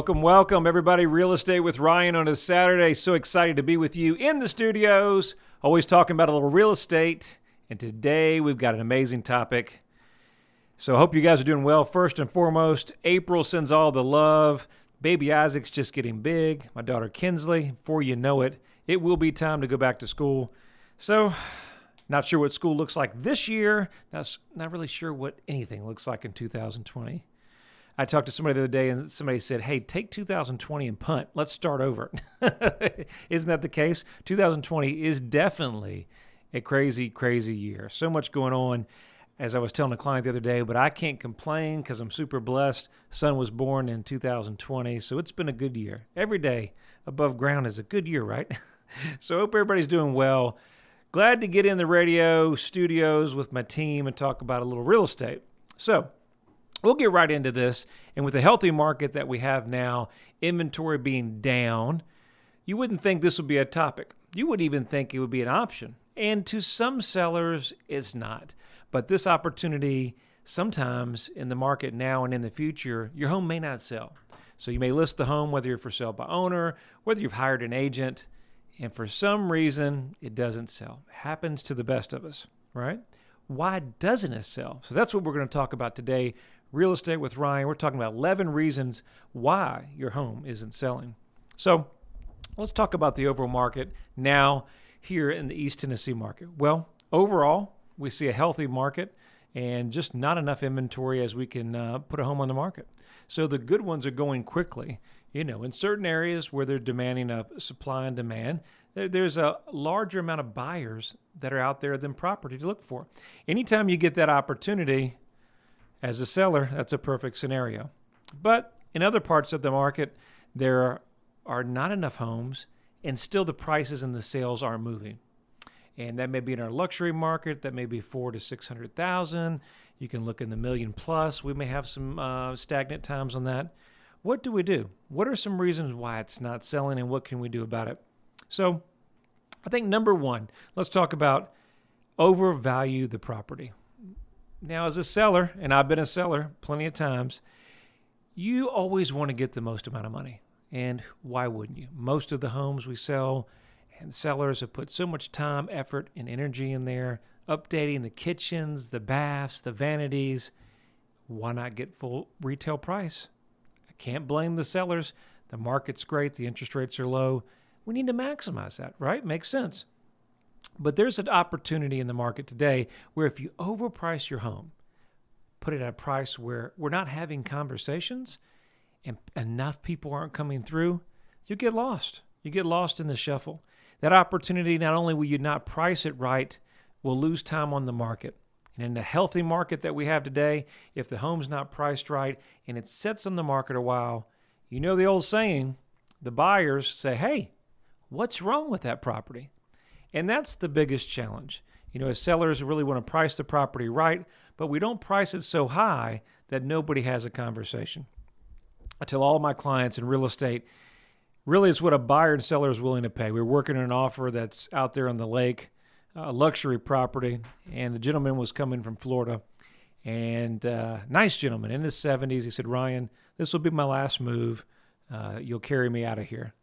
Welcome, everybody. Real Estate with Ryan on a Saturday. So excited to be with you in the studios, always talking about a little real estate. And today we've got an amazing topic. So I hope you guys are doing well. First and foremost, April sends all the love. Baby Isaac's just getting big. My daughter Kinsley, before you know it, it will be time to go back to school. So not sure what school looks like this year. Not really sure what anything looks like in 2020. I talked to somebody the other day and somebody said, hey, take 2020 and punt. Let's start over. Isn't that the case? 2020 is definitely a crazy, crazy year. So much going on, as I was telling a client the other day, but I can't complain because I'm super blessed. Son was born in 2020, so it's been a good year. Every day above ground is a good year, right? So I hope everybody's doing well. Glad to get in the radio studios with my team and talk about a little real estate. So we'll get right into this. And with the healthy market that we have now, inventory being down, you wouldn't think this would be a topic. You wouldn't even think it would be an option. And to some sellers, it's not. But this opportunity, sometimes in the market now and in the future, your home may not sell. So you may list the home, whether you're for sale by owner, whether you've hired an agent, and for some reason, it doesn't sell. It happens to the best of us, right? Why doesn't it sell? So that's what we're going to talk about today. Real Estate with Ryan. We're talking about 11 reasons why your home isn't selling. So let's talk about the overall market now here in the East Tennessee market. Well, overall, we see a healthy market and just not enough inventory as we can put a home on the market. So the good ones are going quickly. You know, in certain areas where they're demanding a supply and demand, there's a larger amount of buyers that are out there than property to look for. Anytime you get that opportunity, as a seller, that's a perfect scenario. But in other parts of the market, there are not enough homes, and still the prices and the sales aren't moving. And that may be in our luxury market. That may be 400,000 to 600,000. You can look in the million plus. We may have some stagnant times on that. What do we do? What are some reasons why it's not selling, and what can we do about it? So I think number one, let's talk about overvalue the property. Now, as a seller, and I've been a seller plenty of times, you always want to get the most amount of money. And why wouldn't you? Most of the homes we sell and sellers have put so much time, effort, and energy in there, updating the kitchens, the baths, the vanities. Why not get full retail price? I can't blame the sellers. The market's great. The interest rates are low. We need to maximize that, right? Makes sense. But there's an opportunity in the market today where if you overprice your home, put it at a price where we're not having conversations and enough people aren't coming through, you get lost. You get lost in the shuffle. That opportunity, not only will you not price it right, will lose time on the market. And in the healthy market that we have today, if the home's not priced right and it sits on the market a while, you know the old saying, the buyers say, hey, what's wrong with that property? And that's the biggest challenge. You know, as sellers really want to price the property right, but we don't price it so high that nobody has a conversation. I tell all my clients in real estate, really it's what a buyer and seller is willing to pay. We're working on an offer that's out there on the lake, a luxury property, and the gentleman was coming from Florida, and nice gentleman in his 70s. He said, Ryan, this will be my last move. You'll carry me out of here.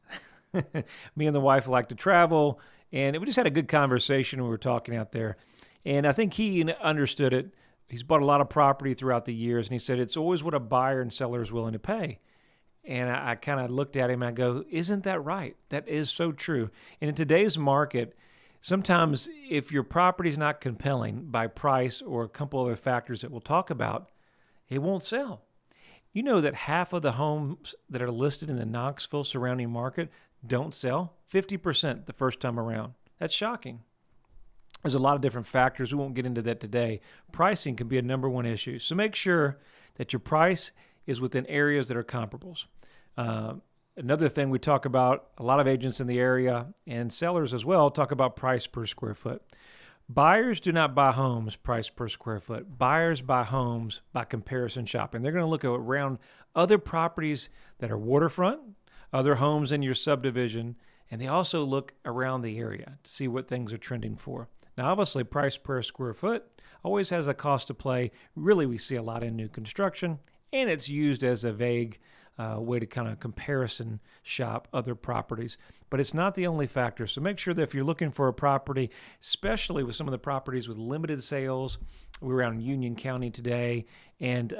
Me and the wife like to travel. And we just had a good conversation when we were talking out there. And I think he understood it. He's bought a lot of property throughout the years. And he said, it's always what a buyer and seller is willing to pay. And I kind of looked at him and I go, isn't that right? That is so true. And in today's market, sometimes if your property is not compelling by price or a couple other factors that we'll talk about, it won't sell. You know that half of the homes that are listed in the Knoxville surrounding market don't sell? 50% the first time around. That's shocking. There's a lot of different factors. We won't get into that today. Pricing can be a number one issue. So make sure that your price is within areas that are comparables. Another thing we talk about, a lot of agents in the area and sellers as well talk about price per square foot. Buyers do not buy homes price per square foot. Buyers buy homes by comparison shopping. They're going to look around other properties that are waterfront, other homes in your subdivision, and they also look around the area to see what things are trending for. Now, obviously, price per square foot always has a cost to play. Really, we see a lot in new construction, and it's used as a vague way to kind of comparison shop other properties. But it's not the only factor. So make sure that if you're looking for a property, especially with some of the properties with limited sales, we're around Union County today, and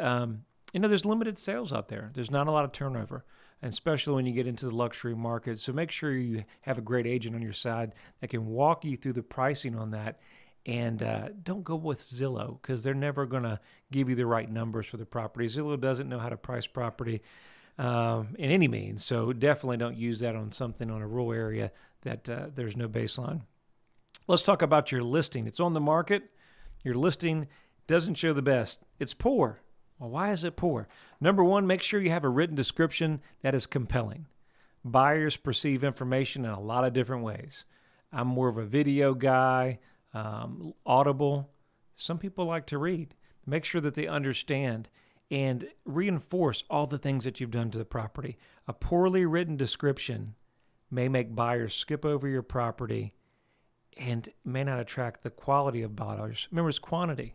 there's limited sales out there. There's not a lot of turnover, and especially when you get into the luxury market. So make sure you have a great agent on your side that can walk you through the pricing on that. And don't go with Zillow, because they're never going to give you the right numbers for the property. Zillow doesn't know how to price property in any means. So definitely don't use that on something on a rural area that there's no baseline. Let's talk about your listing. It's on the market. Your listing doesn't show the best. It's poor. Well, why is it poor? Number one, make sure you have a written description that is compelling. Buyers perceive information in a lot of different ways. I'm more of a video guy, audible. Some people like to read. Make sure that they understand and reinforce all the things that you've done to the property. A poorly written description may make buyers skip over your property and may not attract the quality of buyers. Remember, it's quantity.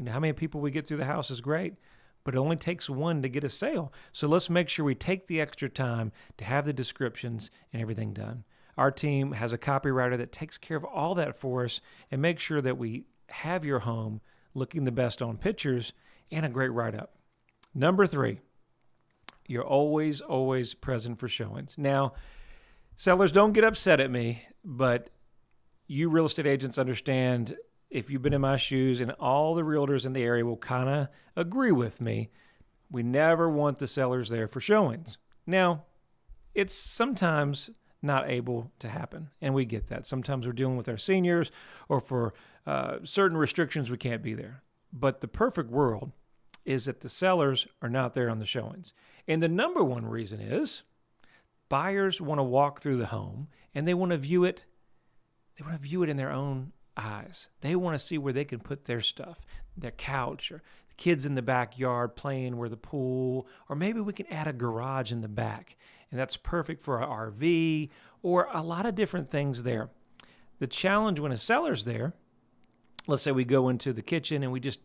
How many people we get through the house is great, but it only takes one to get a sale. So let's make sure we take the extra time to have the descriptions and everything done. Our team has a copywriter that takes care of all that for us and makes sure that we have your home looking the best on pictures and a great write-up. Number 3, you're always present for showings. Now, sellers, don't get upset at me, but you real estate agents understand, if you've been in my shoes, and all the realtors in the area will kind of agree with me, we never want the sellers there for showings. Now, it's sometimes not able to happen, and we get that. Sometimes we're dealing with our seniors, or for certain restrictions we can't be there. But the perfect world is that the sellers are not there on the showings. And the number one reason is buyers want to walk through the home, and they want to view it. They want to view it in their own eyes. They want to see where they can put their stuff, their couch, or the kids in the backyard playing where the pool, or maybe we can add a garage in the back. And that's perfect for an RV or a lot of different things there. The challenge when a seller's there, let's say we go into the kitchen and we just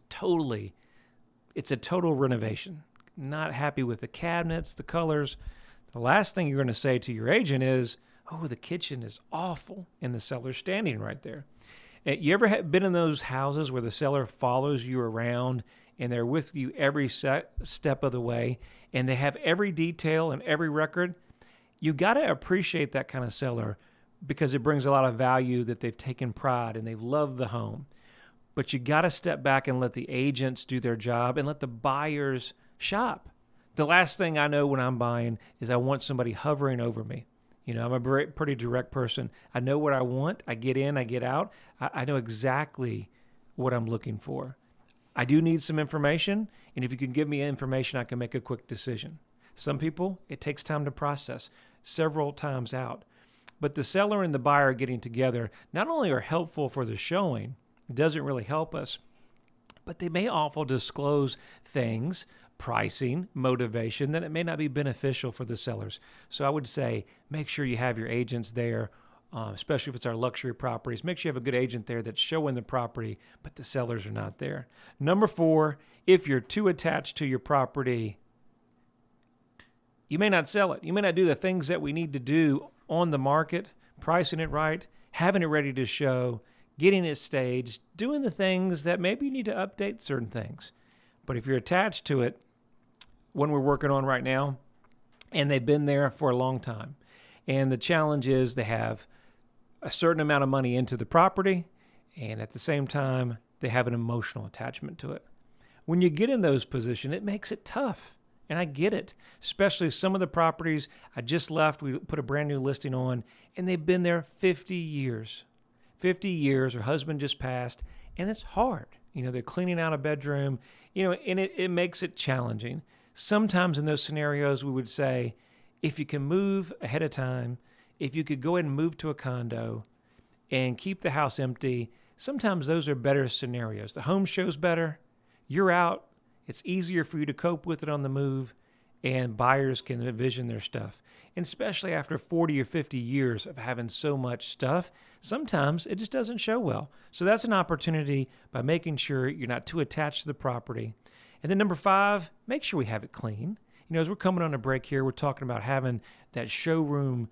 it's a total renovation. Not happy with the cabinets, the colors. The last thing you're going to say to your agent is, oh, the kitchen is awful, and the seller's standing right there. You ever been in those houses where the seller follows you around and they're with you every step of the way, and they have every detail and every record? You got to appreciate that kind of seller, because it brings a lot of value that they've taken pride and they've loved the home. But you got to step back and let the agents do their job and let the buyers shop. The last thing I know when I'm buying is I want somebody hovering over me. I'm a pretty direct person. I know what I want. I get in, I get out. I know exactly what I'm looking for. I do need some information, and if you can give me information, I can make a quick decision. Some people, it takes time to process, several times out. But the seller and the buyer getting together not only are helpful for the showing, it doesn't really help us, but they may also disclose things, pricing, motivation, that it may not be beneficial for the sellers. So I would say make sure you have your agents there, especially if it's our luxury properties. Make sure you have a good agent there that's showing the property, but the sellers are not there. Number 4, if you're too attached to your property, you may not sell it. You may not do the things that we need to do on the market, pricing it right, having it ready to show, getting it staged, doing the things that maybe you need to update certain things. But if you're attached to it, one we're working on right now, and they've been there for a long time, and the challenge is they have a certain amount of money into the property, and at the same time, they have an emotional attachment to it. When you get in those positions, it makes it tough. And I get it, especially some of the properties I just left. We put a brand new listing on, and they've been there 50 years. 50 years, her husband just passed, and it's hard. They're cleaning out a bedroom, and it makes it challenging. Sometimes in those scenarios, we would say, if you can move ahead of time, if you could go ahead and move to a condo and keep the house empty, sometimes those are better scenarios. The home shows better, you're out, it's easier for you to cope with it on the move, and buyers can envision their stuff. And especially after 40 or 50 years of having so much stuff, sometimes it just doesn't show well. So that's an opportunity by making sure you're not too attached to the property. And then number 5, make sure we have it clean. As we're coming on a break here, we're talking about having that showroom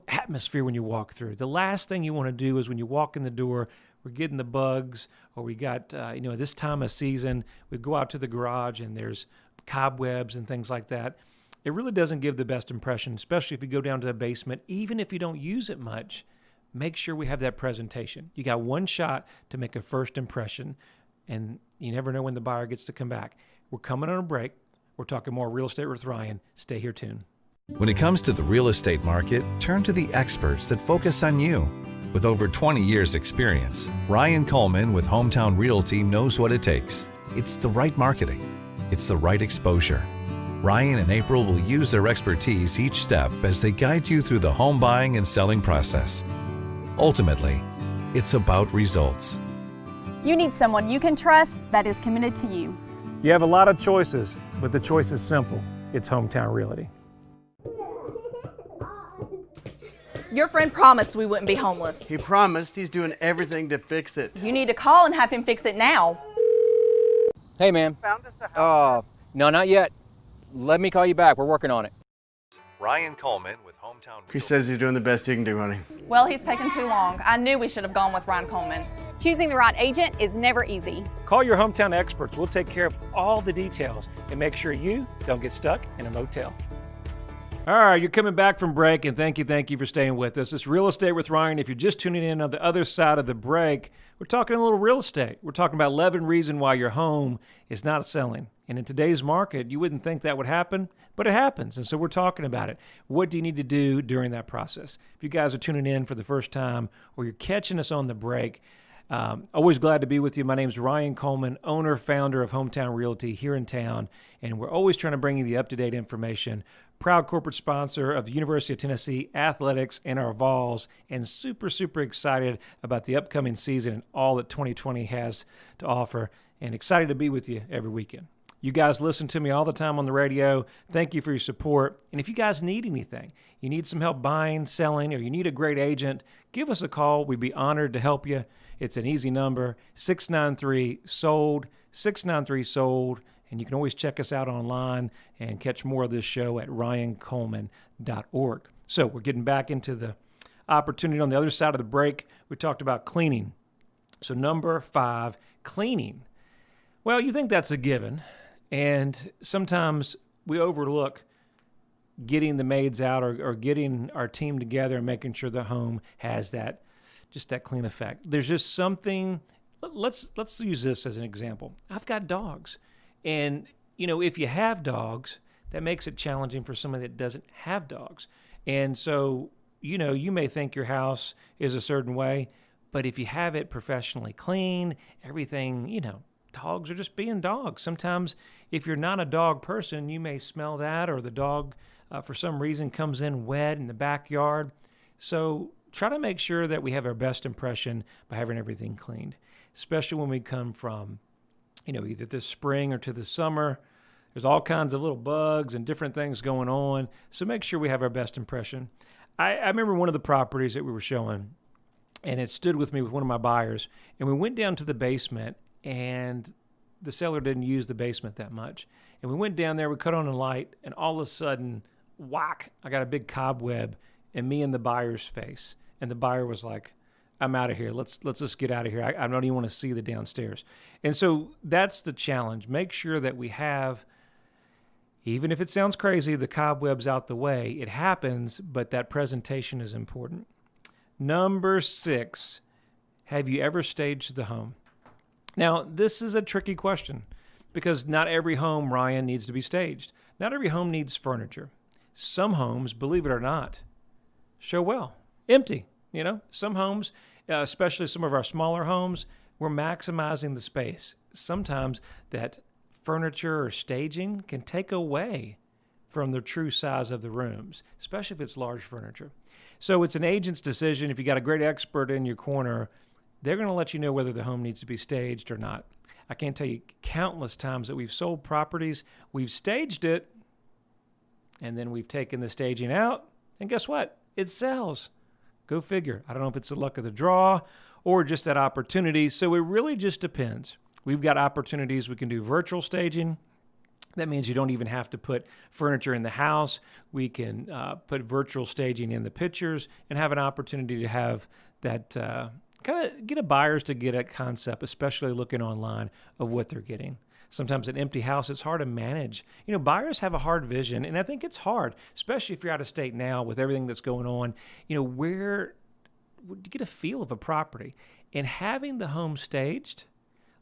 atmosphere when you walk through. The last thing you want to do is when you walk in the door, we're getting the bugs, or we got, this time of season, we go out to the garage and there's cobwebs and things like that. It really doesn't give the best impression, especially if you go down to the basement. Even if you don't use it much, make sure we have that presentation. You got one shot to make a first impression, and you never know when the buyer gets to come back. We're coming on a break. We're talking more real estate with Ryan. Stay here tuned. When it comes to the real estate market, turn to the experts that focus on you. With over 20 years experience, Ryan Coleman with Hometown Realty knows what it takes. It's the right marketing. It's the right exposure. Ryan and April will use their expertise each step as they guide you through the home buying and selling process. Ultimately, it's about results. You need someone you can trust that is committed to you. You have a lot of choices, but the choice is simple. It's Hometown Realty. Your friend promised we wouldn't be homeless. He promised. He's doing everything to fix it. You need to call and have him fix it now. Hey, man. Found us a house. No, not yet. Let me call you back. We're working on it. Ryan Coleman with Hometown Realty. He says he's doing the best he can do, honey. Well, he's taken too long. I knew we should have gone with Ryan Coleman. Choosing the right agent is never easy. Call your hometown experts. We'll take care of all the details and make sure you don't get stuck in a motel. All right, you're coming back from break, and thank you for staying with us. It's Real Estate with Ryan. If you're just tuning in on the other side of the break, we're talking a little real estate. We're talking about 11 reasons why your home is not selling. And in today's market, you wouldn't think that would happen, but it happens. And so we're talking about it. What do you need to do during that process? If you guys are tuning in for the first time or you're catching us on the break, always glad to be with you. My name is Ryan Coleman, owner, founder of Hometown Realty here in town, and we're always trying to bring you the up-to-date information. Proud corporate sponsor of the University of Tennessee Athletics and our Vols, and super excited about the upcoming season and all that 2020 has to offer, and excited to be with you every weekend. You guys listen to me all the time on the radio. Thank you for your support. And if you guys need anything, you need some help buying, selling, or you need a great agent, give us a call. We'd be honored to help you. It's an easy number, 693-SOLD, 693-SOLD. And you can always check us out online and catch more of this show at ryancoleman.org. So we're getting back into the opportunity on the other side of the break. We talked about cleaning. So number 5, cleaning. Well, you think that's a given. And sometimes we overlook getting the maids out or getting our team together and making sure the home has that clean effect. There's just something. Let's use this as an example. I've got dogs. And, if you have dogs, that makes it challenging for somebody that doesn't have dogs. And so, you may think your house is a certain way, but if you have it professionally clean, everything, dogs are just being dogs. Sometimes if you're not a dog person, you may smell that, or the dog, for some reason, comes in wet in the backyard. So try to make sure that we have our best impression by having everything cleaned, especially when we come from either this spring or to the summer. There's all kinds of little bugs and different things going on. So make sure we have our best impression. I remember one of the properties that we were showing, and it stood with me with one of my buyers. And we went down to the basement, and the seller didn't use the basement that much. And we went down there, we cut on a light, and all of a sudden, whack, I got a big cobweb in me and the buyer's face. And the buyer was like, I'm out of here. Let's just get out of here. I don't even want to see the downstairs. And so that's the challenge. Make sure that we have, even if it sounds crazy, the cobwebs out the way. It happens, but that presentation is important. Number 6, have you ever staged the home? Now, this is a tricky question because not every home, Ryan, needs to be staged. Not every home needs furniture. Some homes, believe it or not, show well, empty. Some homes, especially some of our smaller homes, we're maximizing the space. Sometimes that furniture or staging can take away from the true size of the rooms, especially if it's large furniture. So it's an agent's decision. If you got a great expert in your corner, they're going to let you know whether the home needs to be staged or not. I can't tell you countless times that we've sold properties, we've staged it, and then we've taken the staging out, and guess what? It sells. Go figure. I don't know if it's the luck of the draw or just that opportunity. So it really just depends. We've got opportunities. We can do virtual staging. That means you don't even have to put furniture in the house. We can put virtual staging in the pictures and have an opportunity to have that kind of get a buyers to get a concept, especially looking online, of what they're getting. Sometimes an empty house, it's hard to manage. Buyers have a hard vision, and I think it's hard, especially if you're out of state now with everything that's going on. Where you get a feel of a property, and having the home staged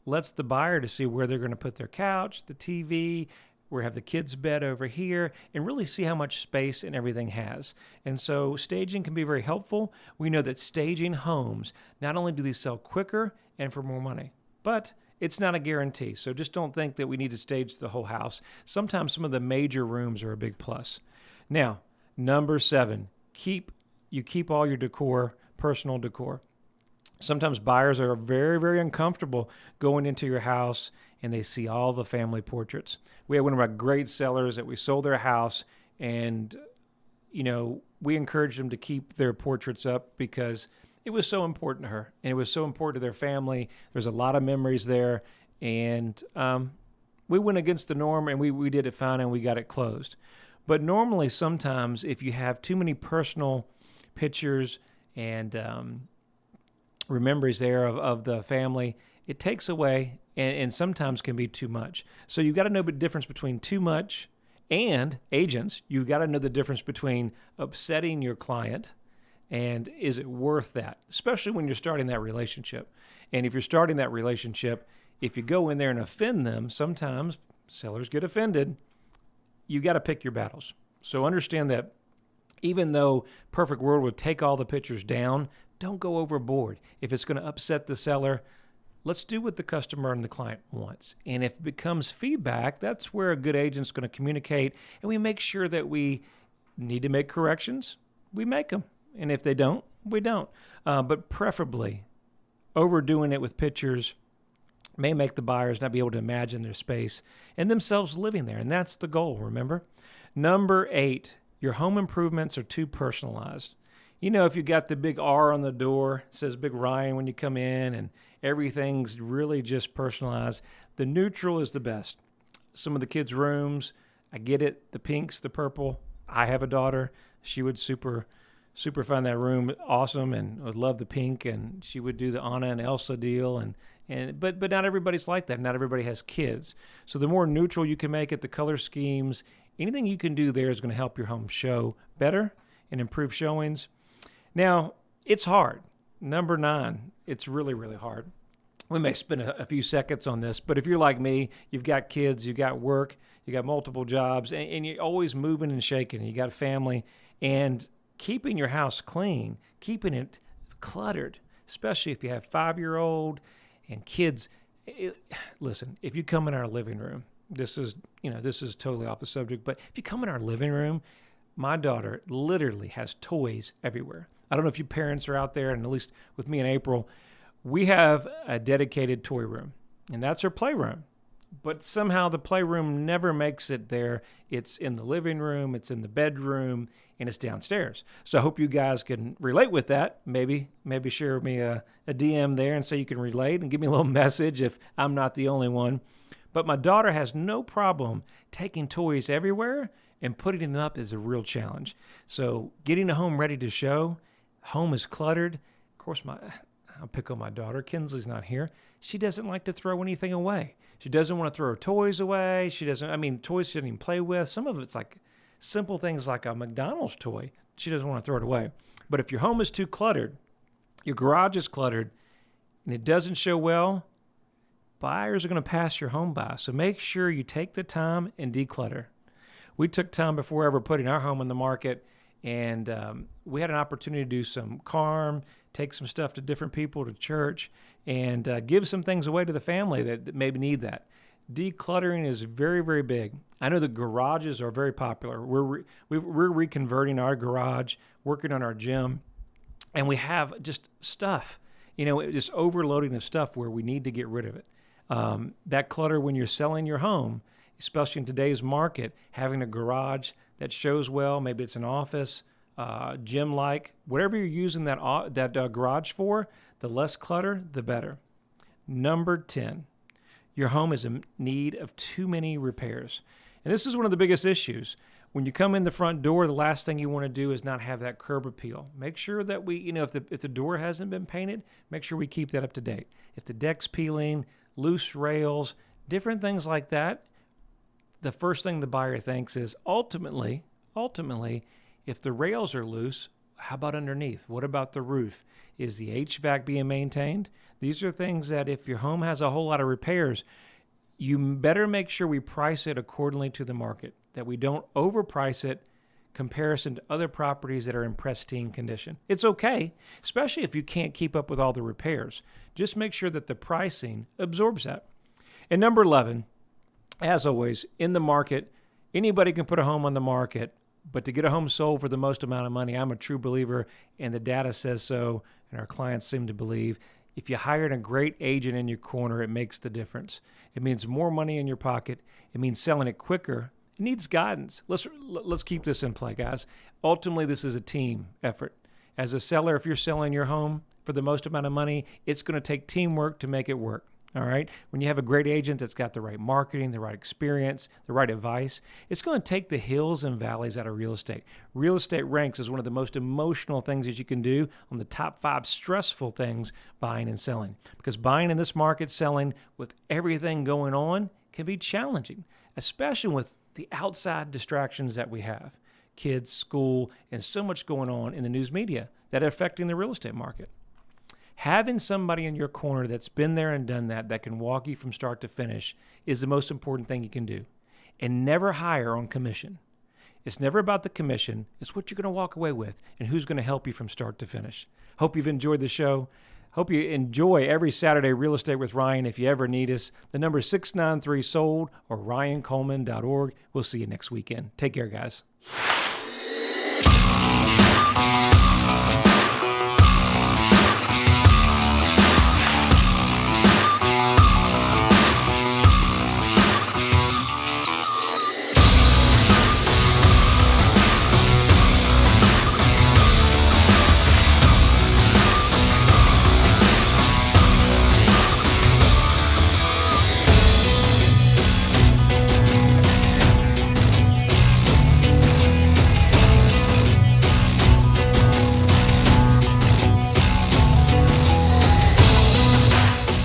lets the buyer to see where they're going to put their couch, the TV, where have the kids' bed over here, and really see how much space and everything has. And so staging can be very helpful. We know that staging homes, not only do they sell quicker and for more money, but it's not a guarantee. So just don't think that we need to stage the whole house. Sometimes some of the major rooms are a big plus. Now, number 7, keep all your decor, personal decor. Sometimes buyers are very, very uncomfortable going into your house and they see all the family portraits. We had one of our great sellers that we sold their house, and, we encouraged them to keep their portraits up because it was so important to her and it was so important to their family. There's a lot of memories there, and we went against the norm, and we did it fine, and we got it closed. But normally, sometimes if you have too many personal pictures and memories there of the family, it takes away and sometimes can be too much. So you've got to know the difference between too much, and agents, you've got to know the difference between upsetting your client and is it worth that, especially when you're starting that relationship. And if you're starting that relationship, if you go in there and offend them, sometimes sellers get offended. You got to pick your battles. So understand that even though Perfect World would take all the pictures down, don't go overboard. If it's going to upset the seller, let's do what the customer and the client wants. And if it becomes feedback, that's where a good agent's going to communicate, and we make sure that we need to make corrections, we make them. And if they don't, we don't. But preferably, overdoing it with pictures may make the buyers not be able to imagine their space and themselves living there. And that's the goal, remember? Number 8, your home improvements are too personalized. If you got the big R on the door, it says Big Ryan when you come in, and everything's really just personalized, the neutral is the best. Some of the kids' rooms, I get it, the pinks, the purple. I have a daughter. She would super find that room awesome and would love the pink, and she would do the Anna and Elsa deal. But not everybody's like that. Not everybody has kids. So the more neutral you can make it, the color schemes, anything you can do there is going to help your home show better and improve showings. Now, it's hard. Number 9, it's really, really hard. We may spend a few seconds on this, but if you're like me, you've got kids, you've got work, you got multiple jobs, and you're always moving and shaking, you got a family, and keeping your house clean, keeping it cluttered, especially if you have 5-year-old and kids. Listen, if you come in our living room, this is totally off the subject, but if you come in our living room, my daughter literally has toys everywhere. I don't know if you parents are out there, and at least with me and April, we have a dedicated toy room, and that's her playroom. But somehow the playroom never makes it there. It's in the living room, it's in the bedroom, and it's downstairs. So I hope you guys can relate with that. Maybe share me a DM there and say you can relate and give me a little message if I'm not the only one. But my daughter has no problem taking toys everywhere, and putting them up is a real challenge. So getting a home ready to show, home is cluttered. Of course, I'll pick on my daughter. Kinsley's not here. She doesn't like to throw anything away. She doesn't want to throw her toys away. Toys she doesn't even play with. Some of it's like simple things like a McDonald's toy. She doesn't want to throw it away. But if your home is too cluttered, your garage is cluttered, and it doesn't show well, buyers are going to pass your home by. So make sure you take the time and declutter. We took time before ever putting our home on the market, and we had an opportunity to do some CARM, take some stuff to different people, to church, and give some things away to the family that maybe need that. Decluttering is very, very big. I know the garages are very popular. We're reconverting our garage, working on our gym, and we have just stuff, just overloading of stuff where we need to get rid of it. That clutter when you're selling your home, especially in today's market, having a garage that shows well, maybe it's an office, gym-like, whatever you're using that garage for, the less clutter, the better. Number 10, your home is in need of too many repairs. And this is one of the biggest issues. When you come in the front door, the last thing you want to do is not have that curb appeal. Make sure that if the door hasn't been painted, make sure we keep that up to date. If the deck's peeling, loose rails, different things like that, the first thing the buyer thinks is ultimately, if the rails are loose, how about underneath? What about the roof? Is the HVAC being maintained? These are things that if your home has a whole lot of repairs, you better make sure we price it accordingly to the market, that we don't overprice it comparison to other properties that are in pristine condition. It's okay, especially if you can't keep up with all the repairs. Just make sure that the pricing absorbs that. And number 11, as always, in the market, anybody can put a home on the market, but to get a home sold for the most amount of money, I'm a true believer, and the data says so, and our clients seem to believe, if you hired a great agent in your corner, it makes the difference. It means more money in your pocket. It means selling it quicker. It needs guidance. Let's keep this in play, guys. Ultimately, this is a team effort. As a seller, if you're selling your home for the most amount of money, it's going to take teamwork to make it work. All right. When you have a great agent that's got the right marketing, the right experience, the right advice, it's going to take the hills and valleys out of real estate. Real estate ranks as one of the most emotional things that you can do on the top 5 stressful things buying and selling. Because buying in this market, selling with everything going on can be challenging, especially with the outside distractions that we have. Kids, school, and so much going on in the news media that are affecting the real estate market. Having somebody in your corner that's been there and done that can walk you from start to finish is the most important thing you can do. And never hire on commission. It's never about the commission. It's what you're going to walk away with and who's going to help you from start to finish. Hope you've enjoyed the show. Hope you enjoy every Saturday Real Estate with Ryan. If you ever need us, the number is 693-SOLD or ryancoleman.org. We'll see you next weekend. Take care, guys.